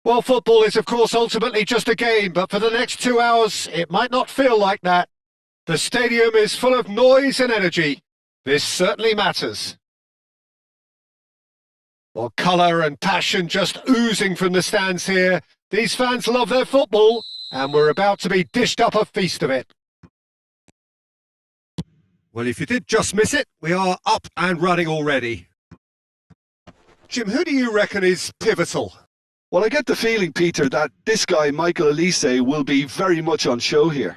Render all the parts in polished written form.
Well, football is, of course, ultimately just a game, but for the next 2 hours, it might not feel like that. The stadium is full of noise and energy. This certainly matters. Well, colour and passion just oozing from the stands here. These fans love their football, and we're about to be dished up a feast of it. Well, if you did just miss it, we are up and running already. Jim, who do you reckon is pivotal? Well, I get the feeling, Peter, that this guy, Michael Elise, will be very much on show here.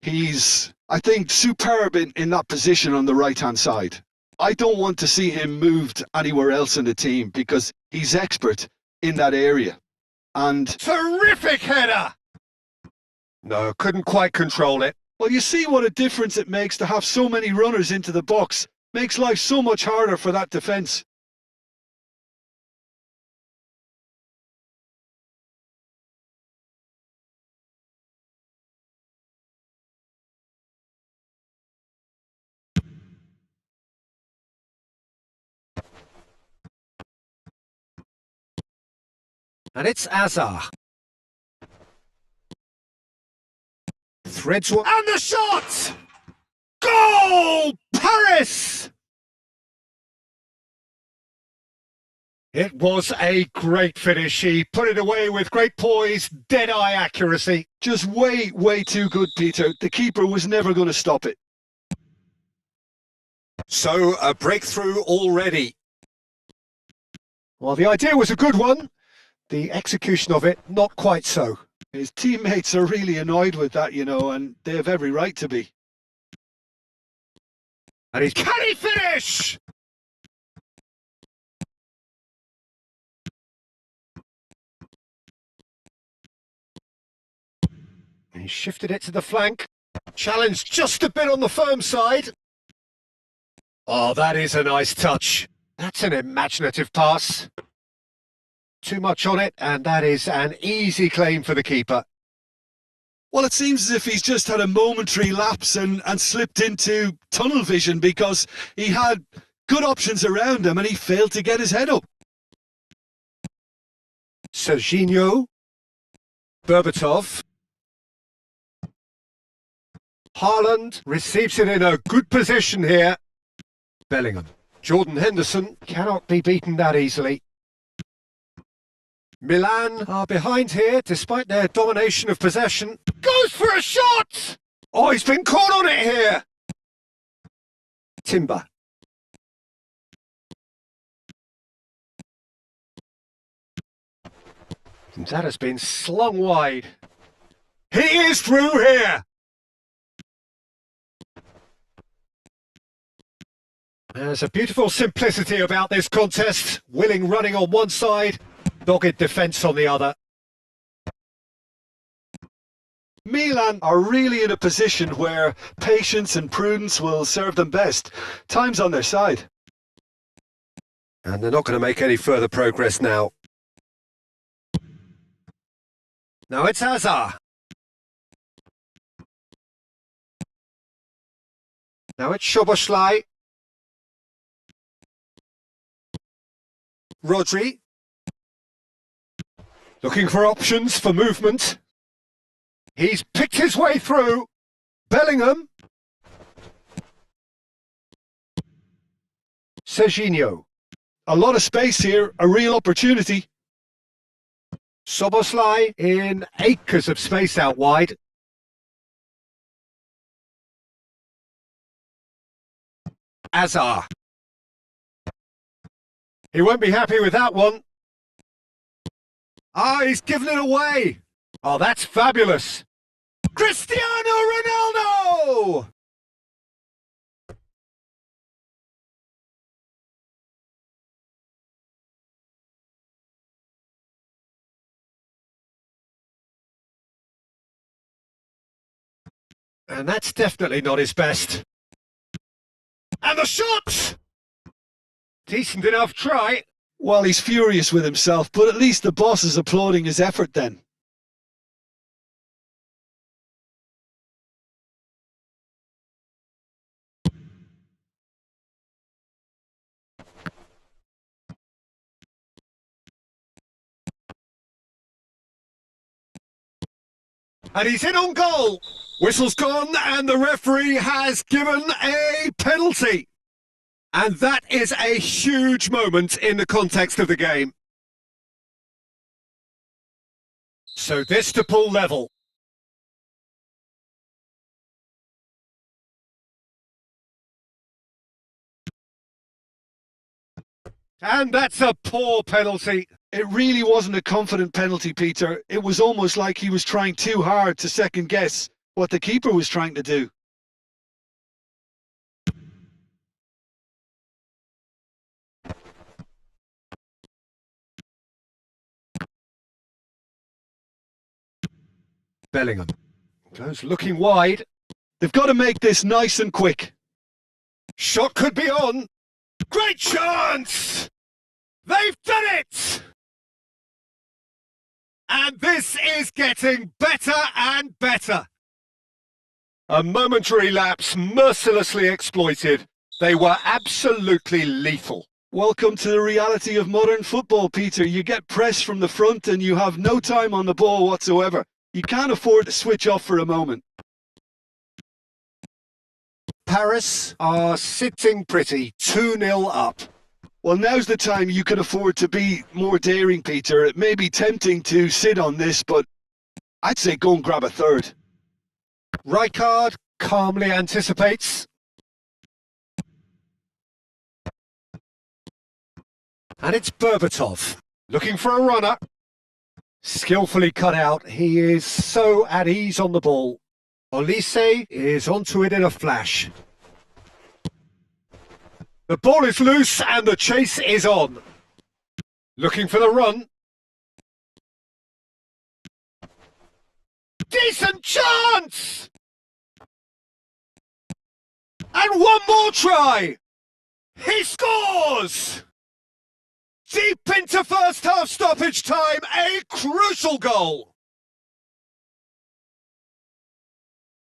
He's, I think, superb in that position on the right-hand side. I don't want to see him moved anywhere else in the team because he's expert in that area. And terrific header! No, couldn't quite control it. Well, you see what a difference it makes to have so many runners into the box. Makes life so much harder for that defence. And it's Azar. Threads one. And the shot! Goal! Paris! It was a great finish. He put it away with great poise, dead-eye accuracy. Just way too good, Peter. The keeper was never going to stop it. So, a breakthrough already. Well, the idea was a good one. The execution of it, not quite so. His teammates are really annoyed with that, you know, and they have every right to be. And can he finish? He shifted it to the flank. Challenged just a bit on the firm side. Oh, that is a nice touch. That's an imaginative pass. Too much on it, and that is an easy claim for the keeper. Well, it seems as if he's just had a momentary lapse and slipped into tunnel vision because he had good options around him and he failed to get his head up. Serginho. Berbatov. Haaland receives it in a good position here. Bellingham. Jordan Henderson cannot be beaten that easily. Milan are behind here despite their domination of possession. Goes for a shot! Oh, he's been caught on it here! Timber. And that has been slung wide. He is through here! There's a beautiful simplicity about this contest. Willing running on one side, dogged defence on the other. Milan are really in a position where patience and prudence will serve them best. Time's on their side. And they're not going to make any further progress now. Now it's Azar. Now it's Szoboszlai. Rodri. Looking for options for movement. He's picked his way through. Bellingham. Serginho. A lot of space here, a real opportunity. Szoboszlai in acres of space out wide. Azar. He won't be happy with that one. Ah, he's given it away. Oh, that's fabulous. Cristiano Ronaldo! And that's definitely not his best. And the shot! Decent enough try. Well, he's furious with himself, but at least the boss is applauding his effort then. And he's in on goal. Whistle's gone and the referee has given a penalty. And that is a huge moment in the context of the game. So this to pull level. And that's a poor penalty. It really wasn't a confident penalty, Peter. It was almost like he was trying too hard to second guess what the keeper was trying to do. Bellingham goes looking wide. They've got to make this nice and quick. Shot could be on. Great chance! They've done it! And this is getting better and better. A momentary lapse mercilessly exploited. They were absolutely lethal. Welcome to the reality of modern football, Peter. You get press from the front and you have no time on the ball whatsoever. You can't afford to switch off for a moment. Paris are sitting pretty, 2-0 up. Well, now's the time you can afford to be more daring, Peter. It may be tempting to sit on this, but I'd say go and grab a third. Rijkaard calmly anticipates. And it's Berbatov, looking for a runner. Skillfully cut out, he is so at ease on the ball. Olise is onto it in a flash. The ball is loose and the chase is on. Looking for the run. Decent chance! And one more try! He scores! Deep into first half stoppage time, a crucial goal!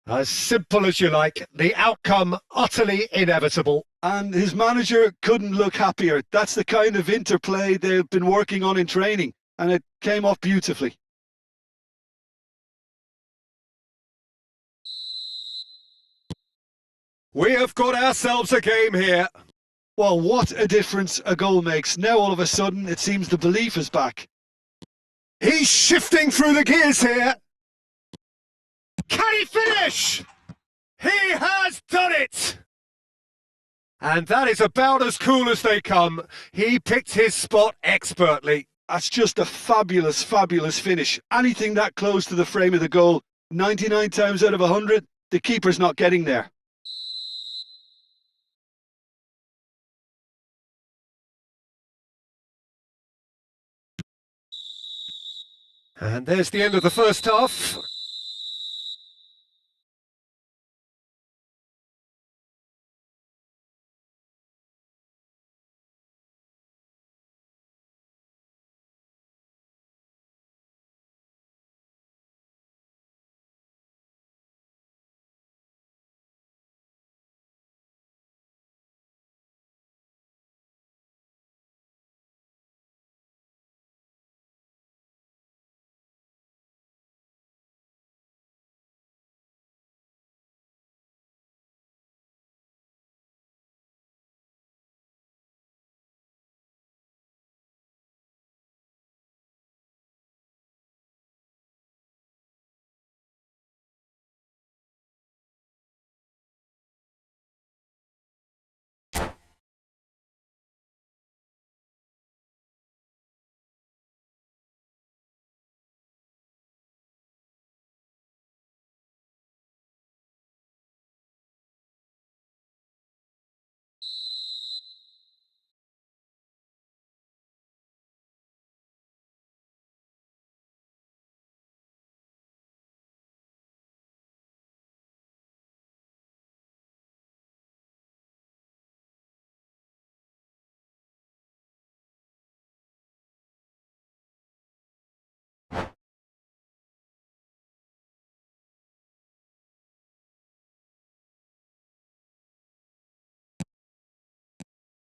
As simple as you like, the outcome utterly inevitable. And his manager couldn't look happier. That's the kind of interplay they've been working on in training, and it came off beautifully. We have got ourselves a game here. Well, what a difference a goal makes. Now all of a sudden it seems the belief is back. He's shifting through the gears here. Can he finish? He has done it! And that is about as cool as they come. He picked his spot expertly. That's just a fabulous, fabulous finish. Anything that close to the frame of the goal, 99 times out of 100, the keeper's not getting there. And there's the end of the first half.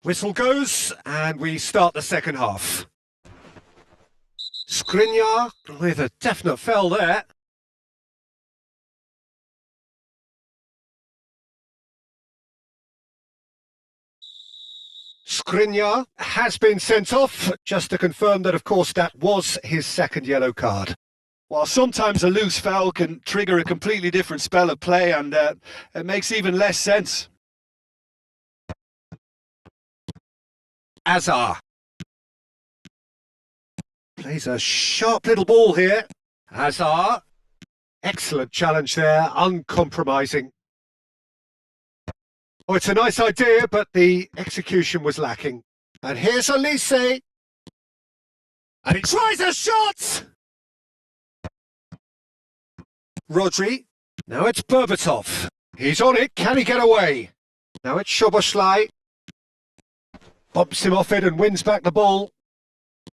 Whistle goes, and we start the second half. Skriniar with a definite foul there. Skriniar has been sent off, just to confirm that, of course, that was his second yellow card. While sometimes a loose foul can trigger a completely different spell of play, and it makes even less sense. Azar plays a sharp little ball here. Azar, excellent challenge there, uncompromising. Oh, it's a nice idea, but the execution was lacking. And here's Elise. And he tries a shot! Rodri. Now it's Berbatov. He's on it. Can he get away? Now it's Szoboszlai. Bumps him off it and wins back the ball.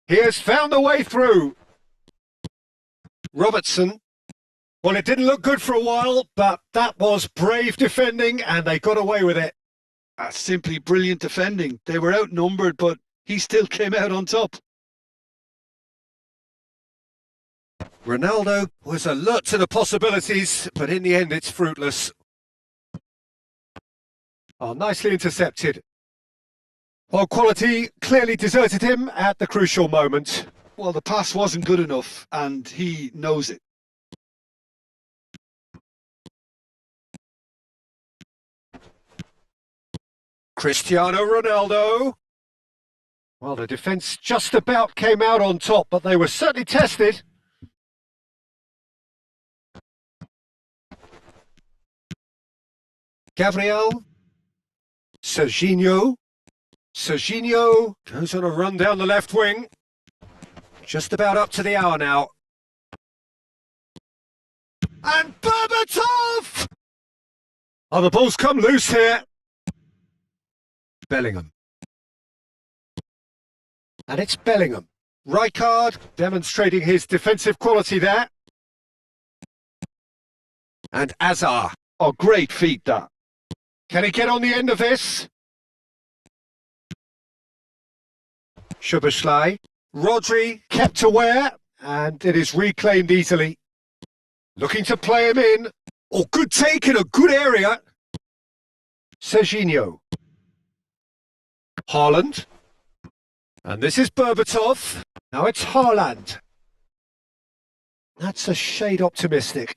He has found a way through. Robertson. Well, it didn't look good for a while, but that was brave defending and they got away with it. That's simply brilliant defending. They were outnumbered, but he still came out on top. Ronaldo was alert to the possibilities, but in the end it's fruitless. Oh, nicely intercepted. Well, quality clearly deserted him at the crucial moment. Well, the pass wasn't good enough, and he knows it. Cristiano Ronaldo. Well, the defence just about came out on top, but they were certainly tested. Gabriel. Serginho. Serginho goes on a run down the left wing. Just about up to the hour now. And Berbatov! Oh, the ball's come loose here. Bellingham. And it's Bellingham. Rijkaard demonstrating his defensive quality there. And Azar. Oh, great feat that. Can he get on the end of this? Szoboszlai. Rodri kept aware, and it is reclaimed easily. Looking to play him in. Oh, good take in a good area. Serginho. Haaland. And this is Berbatov. Now it's Haaland. That's a shade optimistic.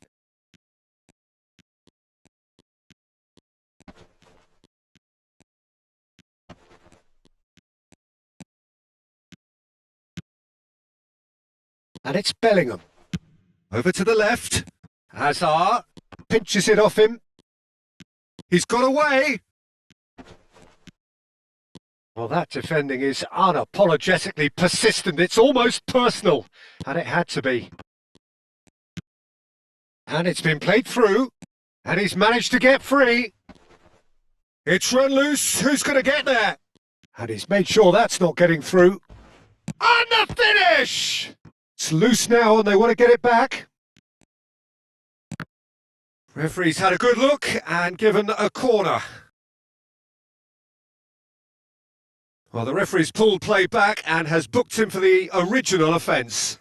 And it's Bellingham. Over to the left. Hazard pinches it off him. He's got away. Well, that defending is unapologetically persistent. It's almost personal. And it had to be. And it's been played through. And he's managed to get free. It's run loose. Who's going to get there? And he's made sure that's not getting through. And the finish! It's loose now and they want to get it back. Referee's had a good look and given a corner. Well, the referee's pulled play back and has booked him for the original offence.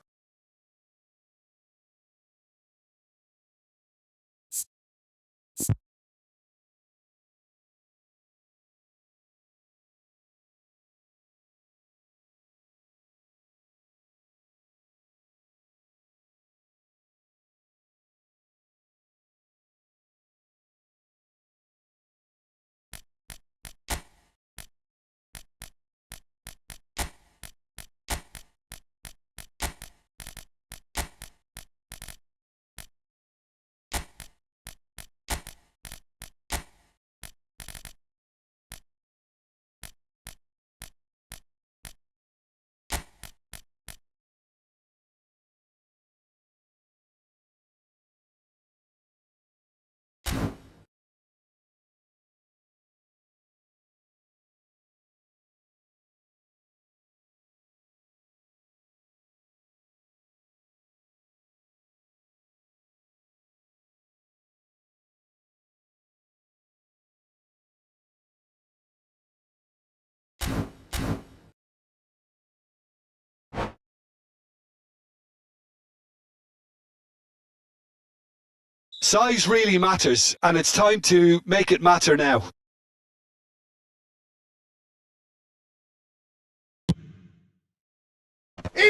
Size really matters, and it's time to make it matter now.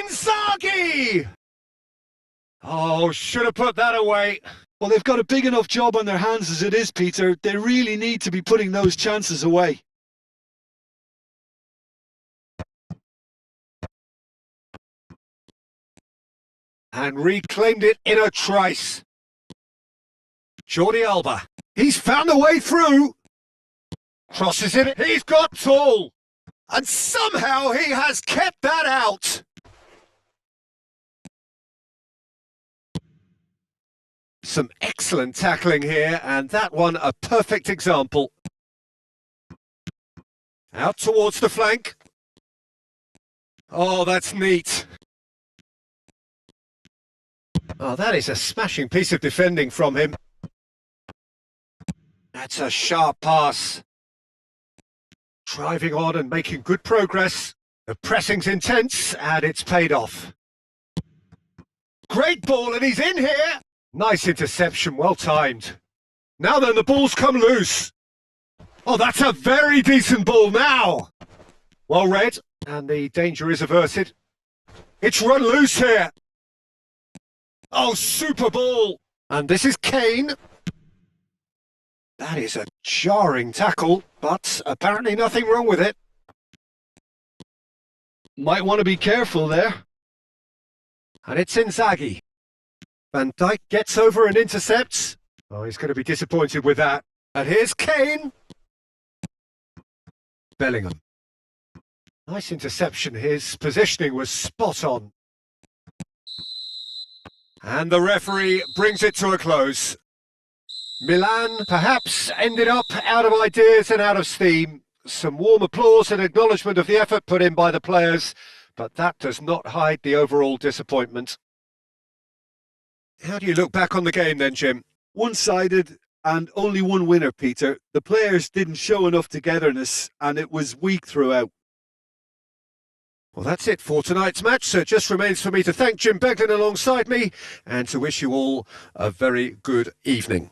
Inzaghi! Oh, should have put that away. Well, they've got a big enough job on their hands as it is, Peter. They really need to be putting those chances away. And reclaimed it in a trice. Jordi Alba. He's found a way through. Crosses it. He's got tall. And somehow he has kept that out. Some excellent tackling here, and that one a perfect example. Out towards the flank. Oh, that's neat. Oh, that is a smashing piece of defending from him. That's a sharp pass. Driving on and making good progress. The pressing's intense, and it's paid off. Great ball, and he's in here. Nice interception, well timed. Now then, the ball's come loose. Oh, that's a very decent ball now. Well read, and the danger is averted. It's run loose here. Oh, super ball. And this is Kane. That is a jarring tackle, but apparently nothing wrong with it. Might want to be careful there. And it's Inzaghi. Van Dijk gets over and intercepts. Oh, he's going to be disappointed with that. And here's Kane. Bellingham. Nice interception. His positioning was spot on. And the referee brings it to a close. Milan perhaps ended up out of ideas and out of steam. Some warm applause and acknowledgement of the effort put in by the players, but that does not hide the overall disappointment. How do you look back on the game then, Jim? One-sided and only one winner, Peter. The players didn't show enough togetherness and it was weak throughout. Well, that's it for tonight's match, so it just remains for me to thank Jim Beglin alongside me and to wish you all a very good evening.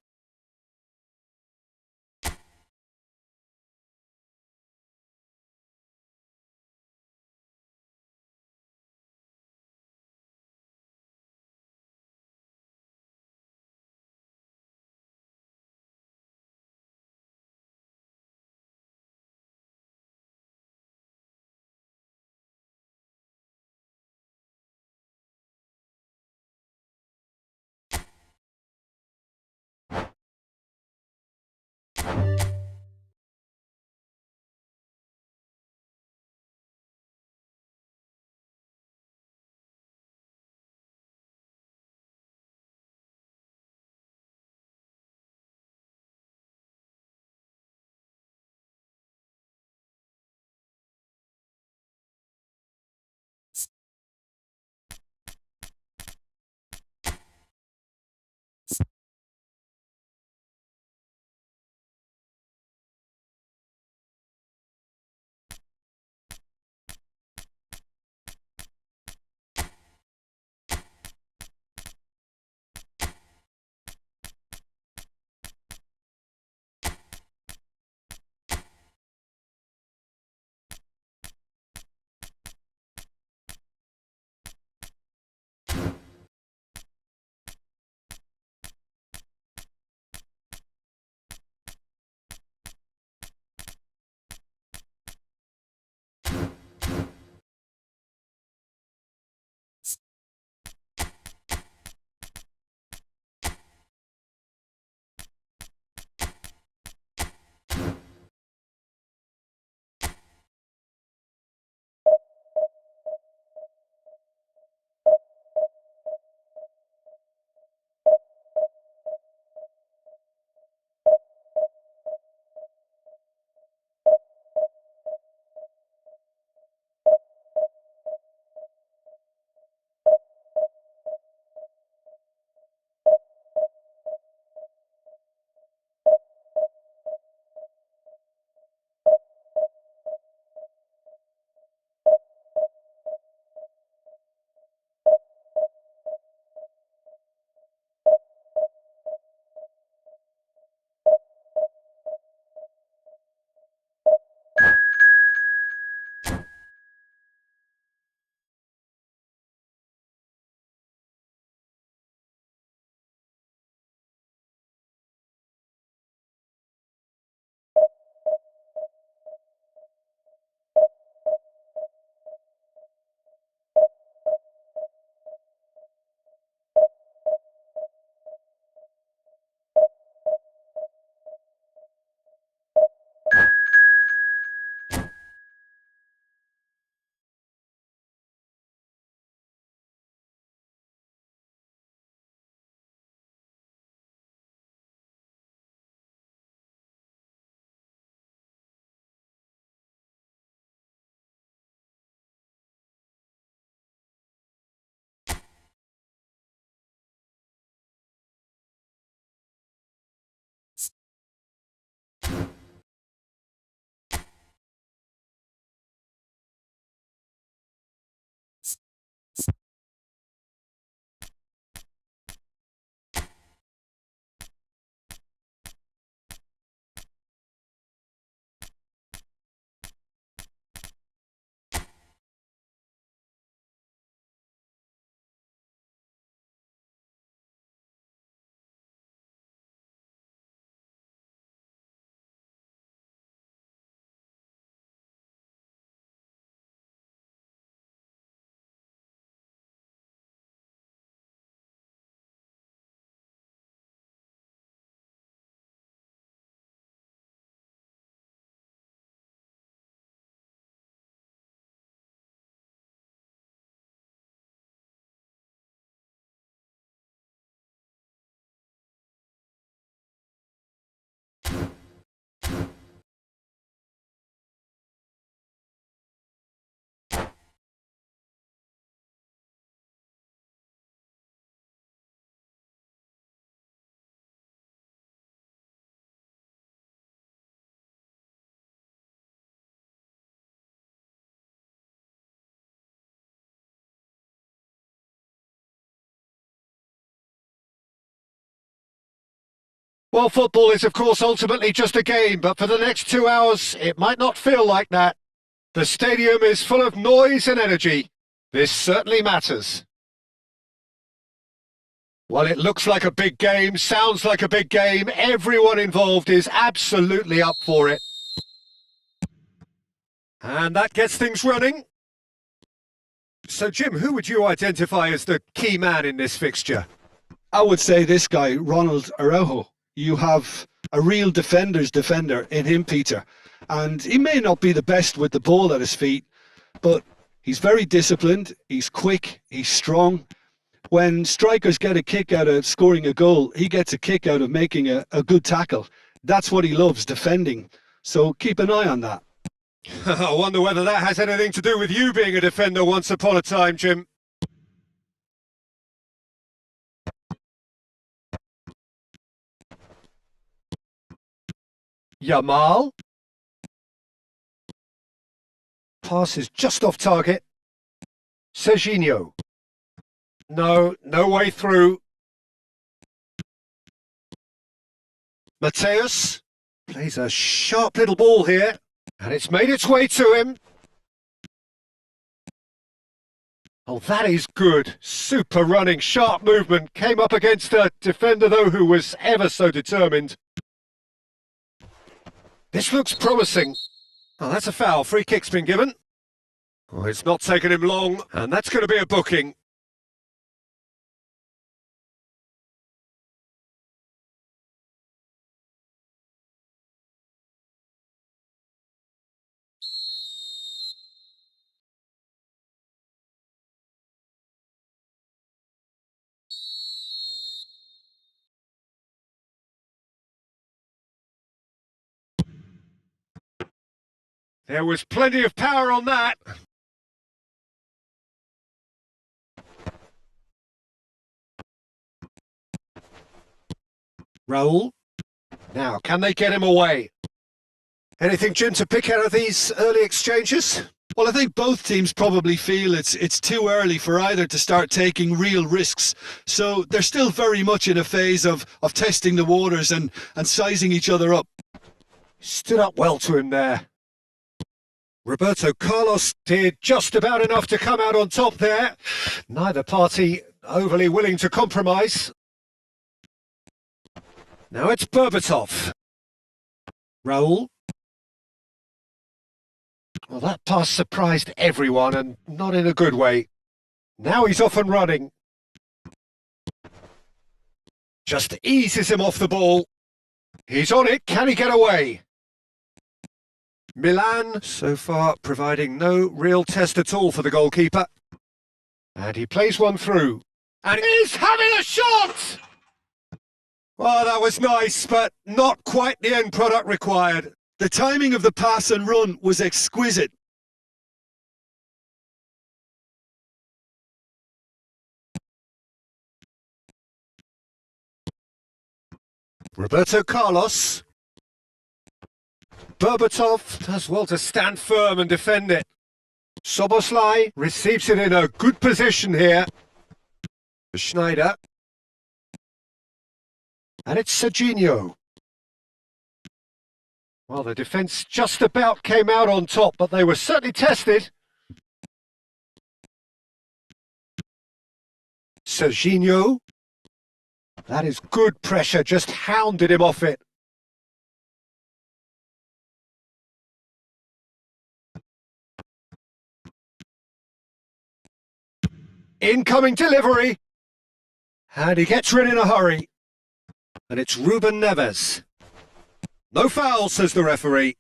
Well, football is, of course, ultimately just a game, but for the next 2 hours, it might not feel like that. The stadium is full of noise and energy. This certainly matters. Well, it looks like a big game, sounds like a big game. Everyone involved is absolutely up for it. And that gets things running. So, Jim, who would you identify as the key man in this fixture? I would say this guy, Ronald Araujo. You have a real defender's defender in him, Peter. And he may not be the best with the ball at his feet, but he's very disciplined, he's quick, he's strong. When strikers get a kick out of scoring a goal, he gets a kick out of making a good tackle. That's what he loves, defending. So keep an eye on that. I wonder whether that has anything to do with you being a defender once upon a time, Jim. Yamal. Pass is just off target. Serginho. No way through. Mateus plays a sharp little ball here, and it's made its way to him. Oh, that is good. Super running, sharp movement. Came up against a defender, though, who was ever so determined. This looks promising. Oh, that's a foul. Free kick's been given. Oh, it's not taken him long, and that's going to be a booking. There was plenty of power on that. Raul. Now, can they get him away? Anything, Jim, to pick out of these early exchanges? Well, I think both teams probably feel it's too early for either to start taking real risks. So they're still very much in a phase of testing the waters and sizing each other up. Stood up well to him there. Roberto Carlos did just about enough to come out on top there. Neither party overly willing to compromise. Now it's Berbatov. Raul. Well, that pass surprised everyone, and not in a good way. Now he's off and running. Just eases him off the ball. He's on it. Can he get away? Milan, so far, providing no real test at all for the goalkeeper. And he plays one through. And he's having a shot! Well, that was nice, but not quite the end product required. The timing of the pass and run was exquisite. Roberto Carlos. Berbatov does well to stand firm and defend it. Soboslai receives it in a good position here. Schneider. And it's Serginho. Well, the defence just about came out on top, but they were certainly tested. Serginho. That is good pressure, just hounded him off it. Incoming delivery. And he gets rid in a hurry. And it's Ruben Neves. No foul, says the referee.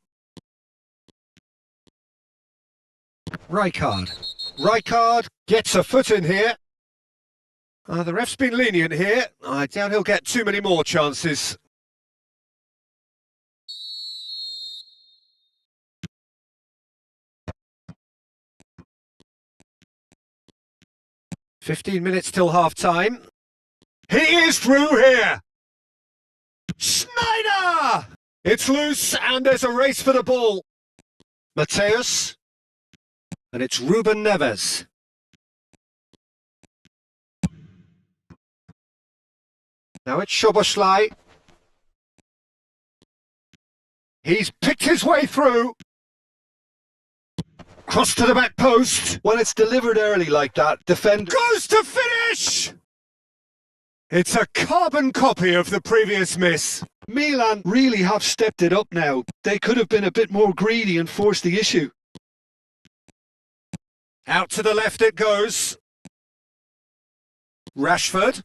Rijkaard gets a foot in here. The ref's been lenient here. I doubt he'll get too many more chances. "15 minutes till half-time. He is through here! Schneider! It's loose and there's a race for the ball. Mateus. And it's Ruben Neves. Now it's Soboslai. He's picked his way through. Cross to the back post. When it's delivered early like that, defender Goes to finish! It's a carbon copy of the previous miss. Milan really have stepped it up now. They could have been a bit more greedy and forced the issue. Out to the left it goes. Rashford.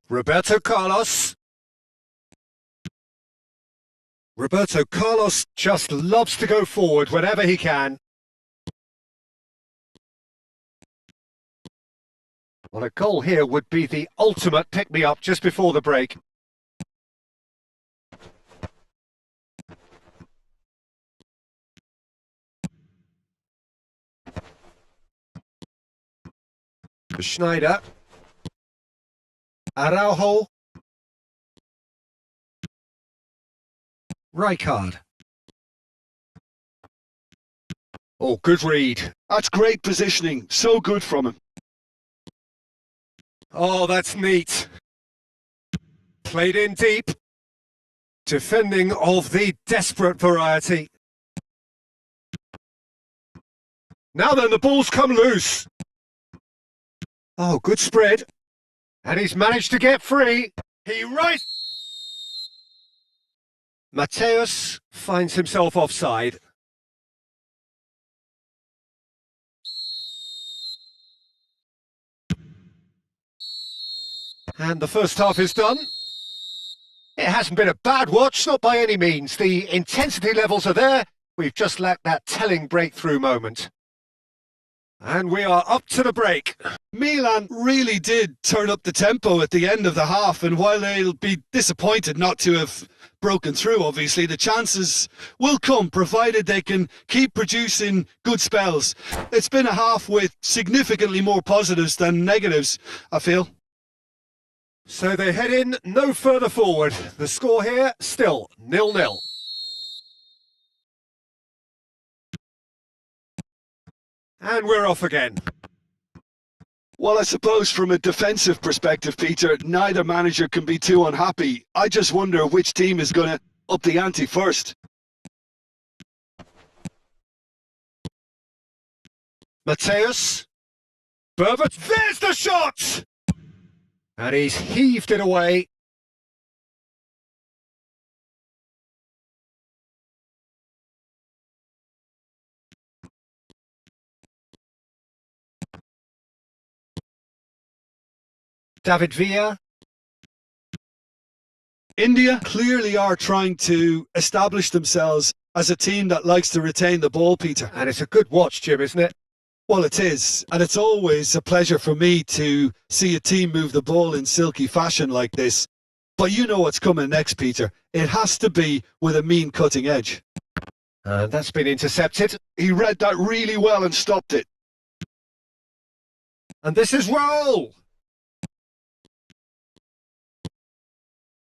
Roberto Carlos. Roberto Carlos just loves to go forward whenever he can. Well, a goal here would be the ultimate pick-me-up just before the break. Schneider. Araujo. Rijkaard. Oh, good read. That's great positioning. So good from him. Oh, that's neat. Played in deep. Defending of the desperate variety. Now then, the ball's come loose. Oh, good spread. And he's managed to get free. He Mateus finds himself offside. And the first half is done. It hasn't been a bad watch, not by any means. The intensity levels are there. We've just lacked that telling breakthrough moment. And we are up to the break. Milan really did turn up the tempo at the end of the half, and while they'll be disappointed not to have broken through, obviously, the chances will come, provided they can keep producing good spells. It's been a half with significantly more positives than negatives, I feel. So they head in no further forward. The score here, still 0-0. And we're off again. Well, I suppose from a defensive perspective, Peter, neither manager can be too unhappy. I just wonder which team is going to up the ante first. Mateus. Berbat. There's the shot! And he's heaved it away. David Villa. India clearly are trying to establish themselves as a team that likes to retain the ball, Peter. And it's a good watch, Jim, isn't it? Well, it is. And it's always a pleasure for me to see a team move the ball in silky fashion like this. But you know what's coming next, Peter. It has to be with a mean cutting edge. And that's been intercepted. He read that really well and stopped it. And this is Raul.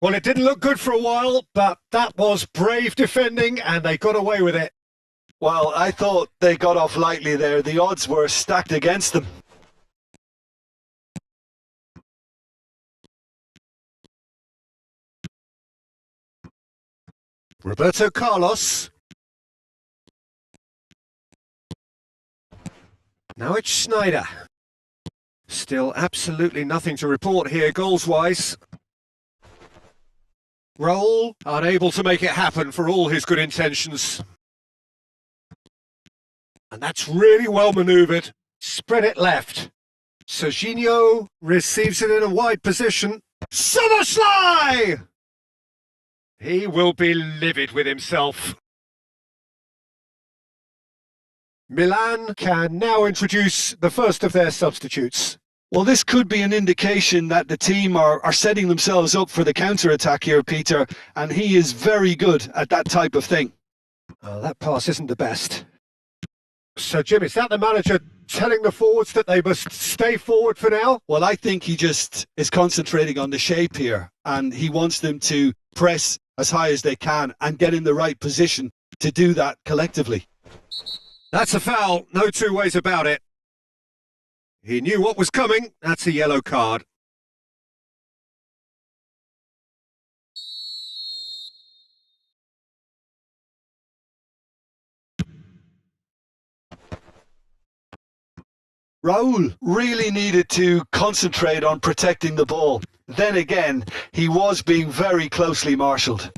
Well, it didn't look good for a while, but that was brave defending and they got away with it. Well, I thought they got off lightly there. The odds were stacked against them. Roberto Carlos. Now it's Schneider. Still absolutely nothing to report here goals-wise. Raul, unable to make it happen for all his good intentions. And that's really well manoeuvred. Spread it left. Serginho receives it in a wide position. Szoboszlai! He will be livid with himself. Milan can now introduce the first of their substitutes. Well, this could be an indication that the team are setting themselves up for the counter-attack here, Peter, and he is very good at that type of thing. Oh, that pass isn't the best. So, Jim, is that the manager telling the forwards that they must stay forward for now? Well, I think he just is concentrating on the shape here, and he wants them to press as high as they can and get in the right position to do that collectively. That's a foul, no two ways about it. He knew what was coming. That's a yellow card. Raul really needed to concentrate on protecting the ball. Then again, he was being very closely marshalled.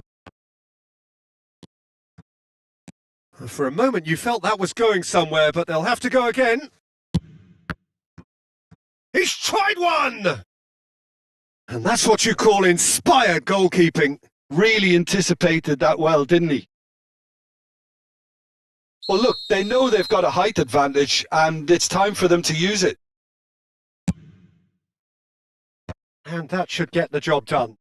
For a moment you felt that was going somewhere, but they'll have to go again. He's tried one! And that's what you call inspired goalkeeping. Really anticipated that well, didn't he? Well, look, they know they've got a height advantage, and it's time for them to use it. And that should get the job done.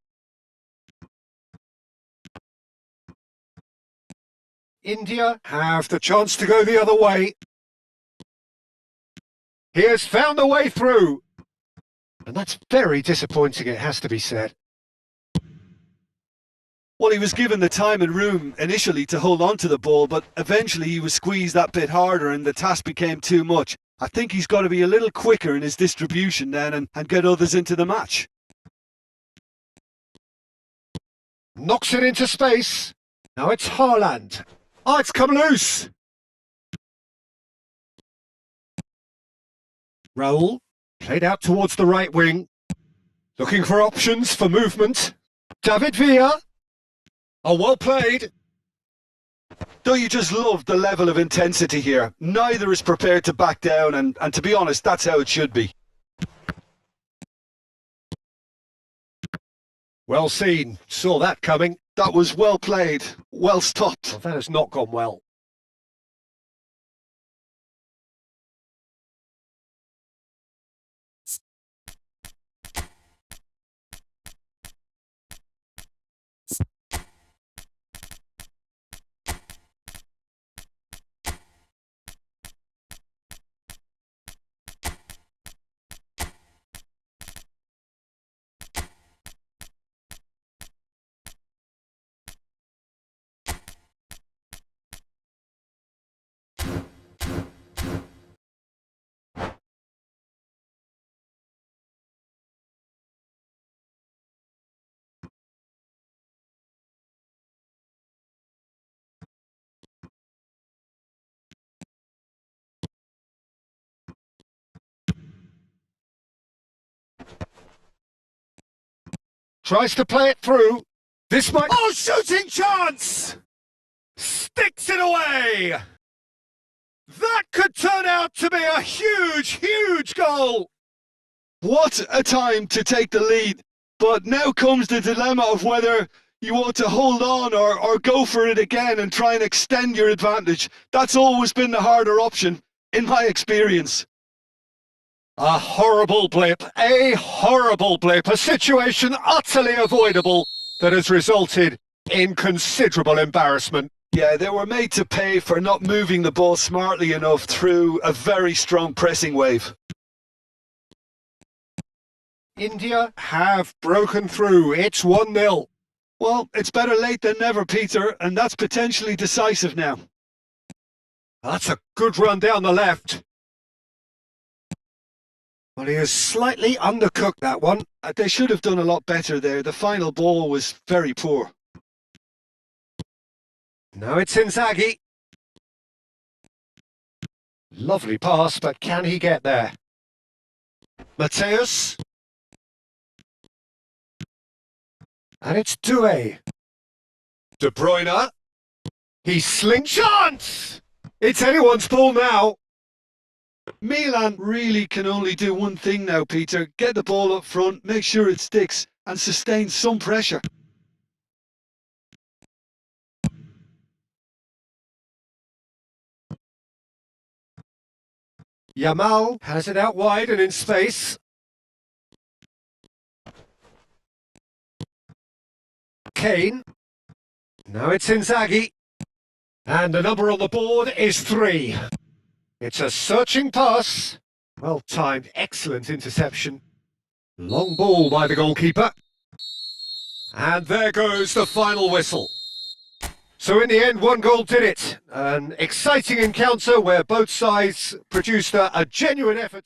India have the chance to go the other way. He has found the way through. And that's very disappointing, it has to be said. Well, he was given the time and room initially to hold on to the ball, but eventually he was squeezed that bit harder and the task became too much. I think he's got to be a little quicker in his distribution then and get others into the match. Knocks it into space. Now it's Haaland. Oh, it's come loose. Raul, played out towards the right wing. Looking for options for movement. David Villa. Oh, well played. Don't you just love the level of intensity here? Neither is prepared to back down, and to be honest, that's how it should be. Well seen. Saw that coming. That was well played. Well stopped. Well, that has not gone well. Tries to play it through. This might... Oh, shooting chance! Sticks it away! That could turn out to be a huge, huge goal! What a time to take the lead. But now comes the dilemma of whether you want to hold on or go for it again and try and extend your advantage. That's always been the harder option, in my experience. A horrible blip, a situation utterly avoidable that has resulted in considerable embarrassment. Yeah, they were made to pay for not moving the ball smartly enough through a very strong pressing wave. India have broken through. It's 1-0. Well, it's better late than never, Peter, and that's potentially decisive now. That's a good run down the left. Well, he has slightly undercooked that one. They should have done a lot better there. The final ball was very poor. Now it's Inzaghi. Lovely pass, but can he get there? Mateus. And it's Doué. De Bruyne. He slings chance! It's anyone's ball now. Milan really can only do one thing now, Peter. Get the ball up front, make sure it sticks, and sustain some pressure. Yamal has it out wide and in space. Kane. Now it's Inzaghi. And the number on the board is 3. It's a searching pass. Well timed, excellent interception. Long ball by the goalkeeper. And there goes the final whistle. So in the end, 1 goal did it. An exciting encounter where both sides produced a genuine effort.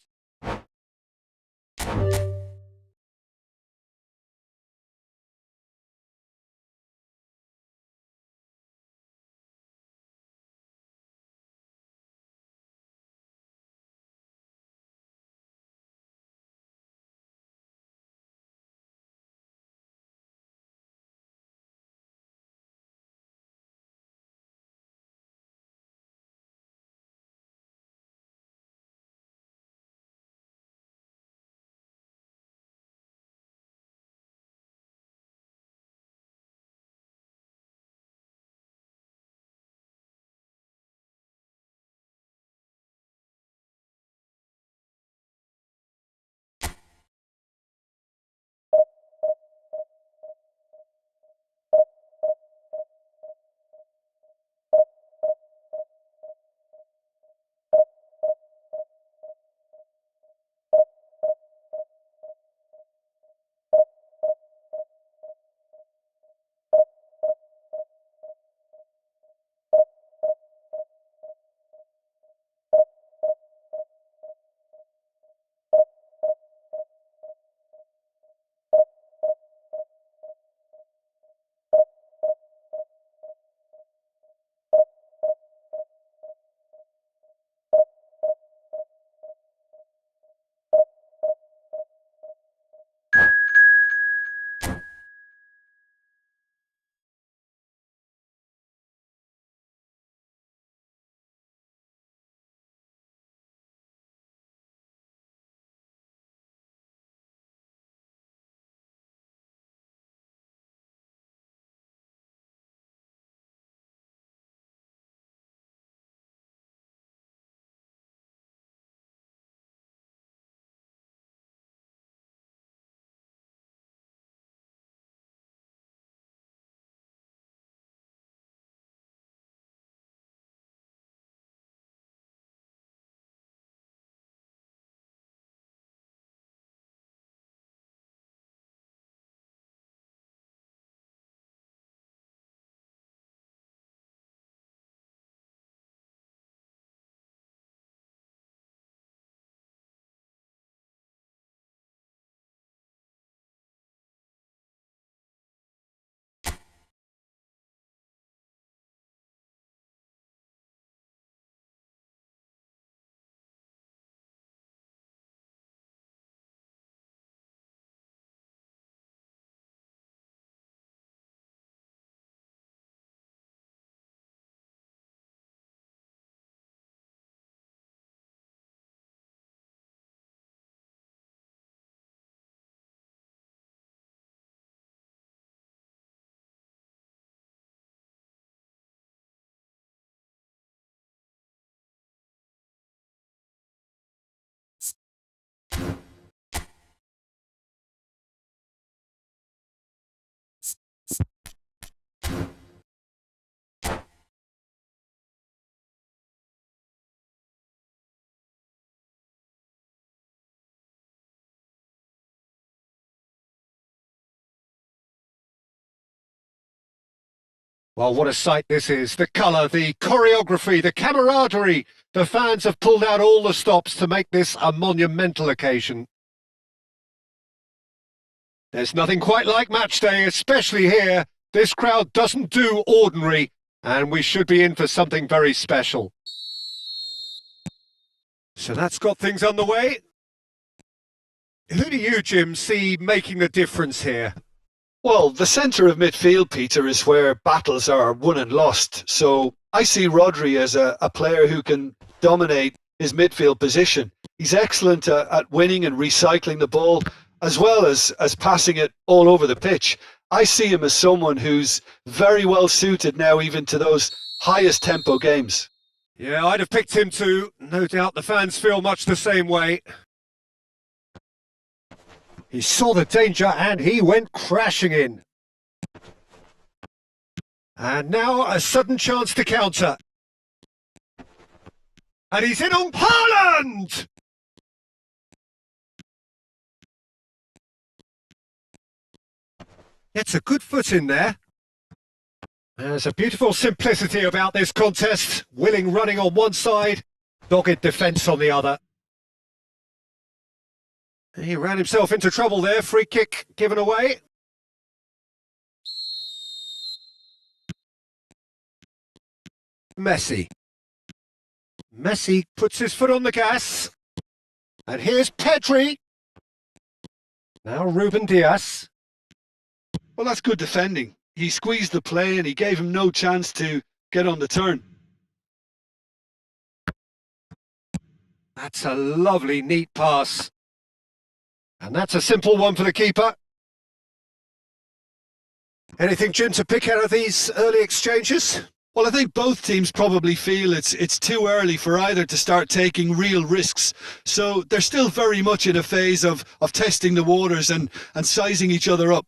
Well, what a sight this is. The colour, the choreography, the camaraderie. The fans have pulled out all the stops to make this a monumental occasion. There's nothing quite like match day, especially here. This crowd doesn't do ordinary, and we should be in for something very special. So that's got things underway. Who do you, Jim, see making the difference here? Well, the centre of midfield, Peter, is where battles are won and lost. So I see Rodri as a player who can dominate his midfield position. He's excellent at winning and recycling the ball, as well as passing it all over the pitch. I see him as someone who's very well suited now even to those highest tempo games. Yeah, I'd have picked him too. No doubt the fans feel much the same way. He saw the danger and he went crashing in. And now a sudden chance to counter. And he's in on Haaland! Gets a good foot in there. There's a beautiful simplicity about this contest. Willing running on one side, dogged defence on the other. He ran himself into trouble there. Free kick given away. Messi. Messi puts his foot on the gas. And here's Pedri. Now Ruben Diaz. Well, that's good defending. He squeezed the play and he gave him no chance to get on the turn. That's a lovely, neat pass. And that's a simple one for the keeper. Anything, Jim, to pick out of these early exchanges? Well, I think both teams probably feel it's too early for either to start taking real risks. So they're still very much in a phase of testing the waters and sizing each other up.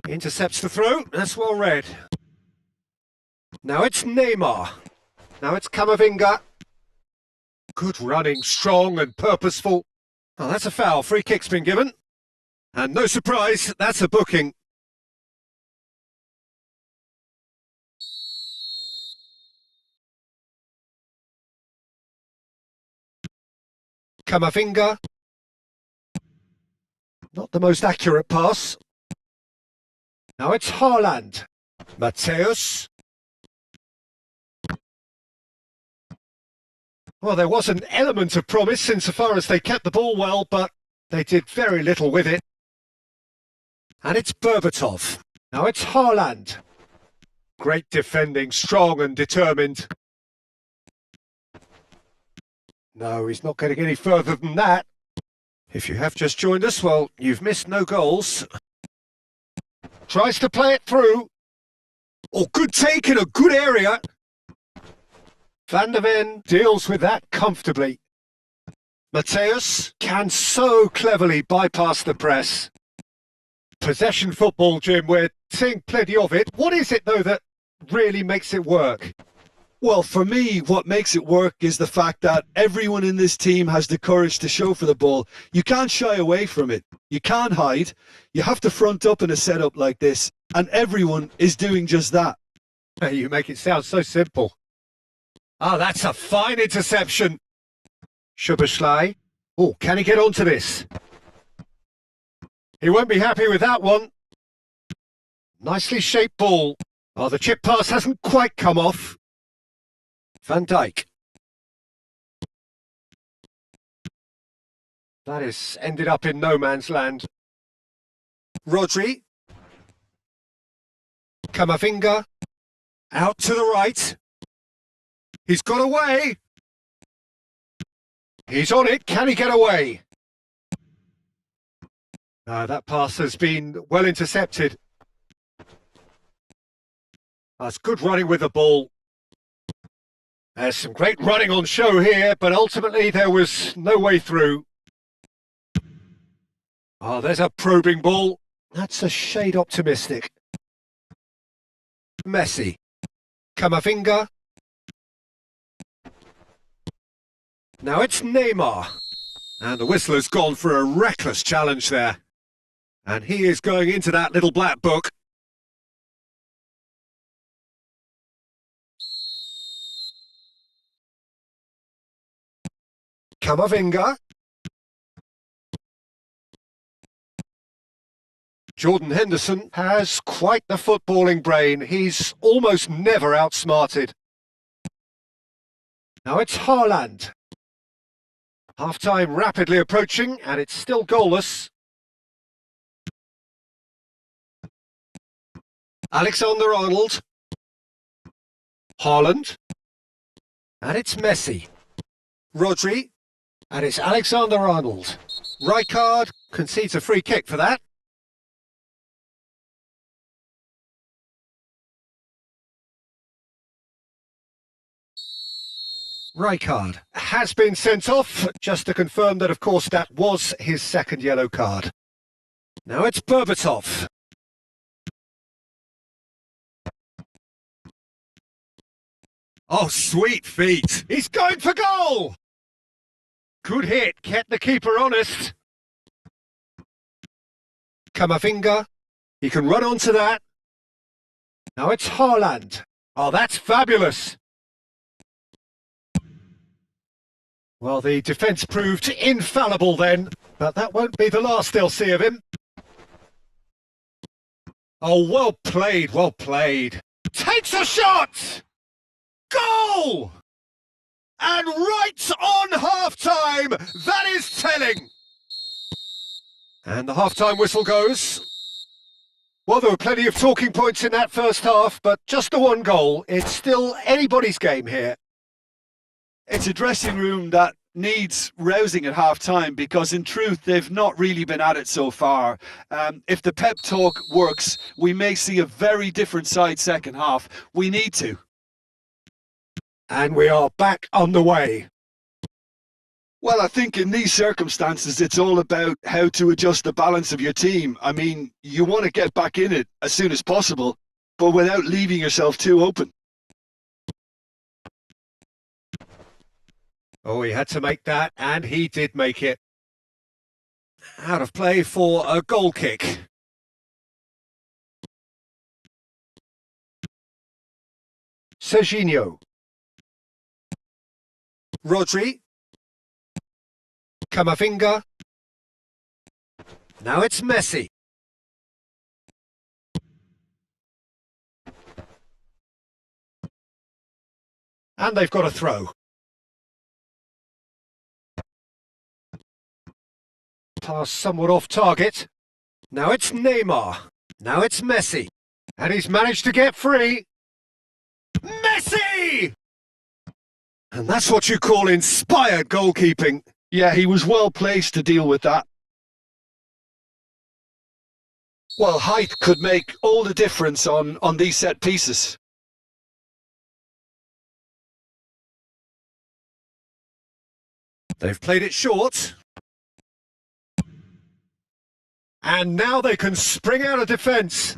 Intercepts the throw. That's well read. Now it's Neymar. Now it's Camavinga. Good running, strong and purposeful. Oh, that's a foul. Free kick's been given. And no surprise, that's a booking. Camavinga. Not the most accurate pass. Now it's Haaland. Mateus. Well, there was an element of promise insofar as they kept the ball well, but they did very little with it. And it's Berbatov. Now it's Haaland. Great defending, strong and determined. No, he's not getting any further than that. If you have just joined us, well, you've missed no goals. Tries to play it through. Oh, good take in a good area. Van der Ven deals with that comfortably. Mateus can so cleverly bypass the press. Possession football, Jim, we're seeing plenty of it. What is it, though, that really makes it work? Well, for me, what makes it work is the fact that everyone in this team has the courage to show for the ball. You can't shy away from it. You can't hide. You have to front up in a setup like this, and everyone is doing just that. You make it sound so simple. Oh, that's a fine interception. Szoboszlai. Oh, can he get onto this? He won't be happy with that one. Nicely shaped ball. Oh, the chip pass hasn't quite come off. Van Dijk. That has ended up in no man's land. Rodri. Camavinga. Out to the right. He's got away. He's on it. Can he get away? That pass has been well intercepted. That's good running with the ball. There's some great running on show here, but ultimately there was no way through. Oh, there's a probing ball. That's a shade optimistic. Messi. Camavinga. Now it's Neymar. And the whistler's gone for a reckless challenge there. And he is going into that little black book. Camavinga. Jordan Henderson has quite the footballing brain. He's almost never outsmarted. Now it's Haaland. Half-time rapidly approaching, and it's still goalless. Alexander-Arnold. Haaland. And it's Messi. Rodri. And it's Alexander-Arnold. Rijkaard concedes a free kick for that. Rijkaard has been sent off, just to confirm that, of course, that was his second yellow card. Now it's Berbatov. Oh, sweet feet. He's going for goal! Good hit, kept the keeper honest. Camavinga. He can run onto that. Now it's Haaland. Oh, that's fabulous. Well, the defence proved infallible then, but that won't be the last they'll see of him. Oh, well played, well played. Takes a shot! Goal! And right on half-time, that is telling. And the half-time whistle goes. Well, there were plenty of talking points in that first half, but just the one goal. It's still anybody's game here. It's a dressing room that needs rousing at half-time because in truth they've not really been at it so far. If the pep talk works, we may see a very different side second half. We need to. And we are back on the way. Well, I think in these circumstances it's all about how to adjust the balance of your team. I mean, you want to get back in it as soon as possible, but without leaving yourself too open. Oh, he had to make that, and he did make it. Out of play for a goal kick. Serginho. Rodri. Camavinga. Now it's Messi. And they've got a throw. Pass somewhat off target. Now it's Neymar. Now it's Messi. And he's managed to get free. Messi! And that's what you call inspired goalkeeping. Yeah, he was well placed to deal with that. Well, height could make all the difference on these set pieces. They've played it short. And now they can spring out of defence.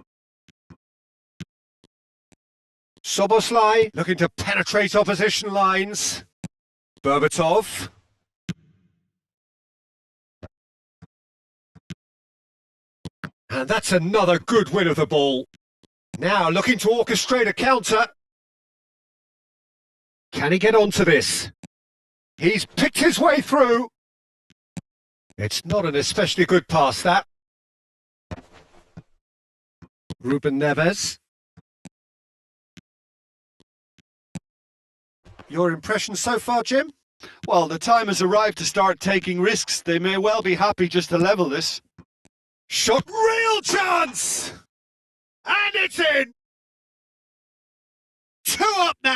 Soboslai looking to penetrate opposition lines. Berbatov. And that's another good win of the ball. Now looking to orchestrate a counter. Can he get onto this? He's picked his way through. It's not an especially good pass, that. Ruben Neves. Your impression so far, Jim? Well, the time has arrived to start taking risks. They may well be happy just to level this. Shot, real chance! And it's in! 2 up now.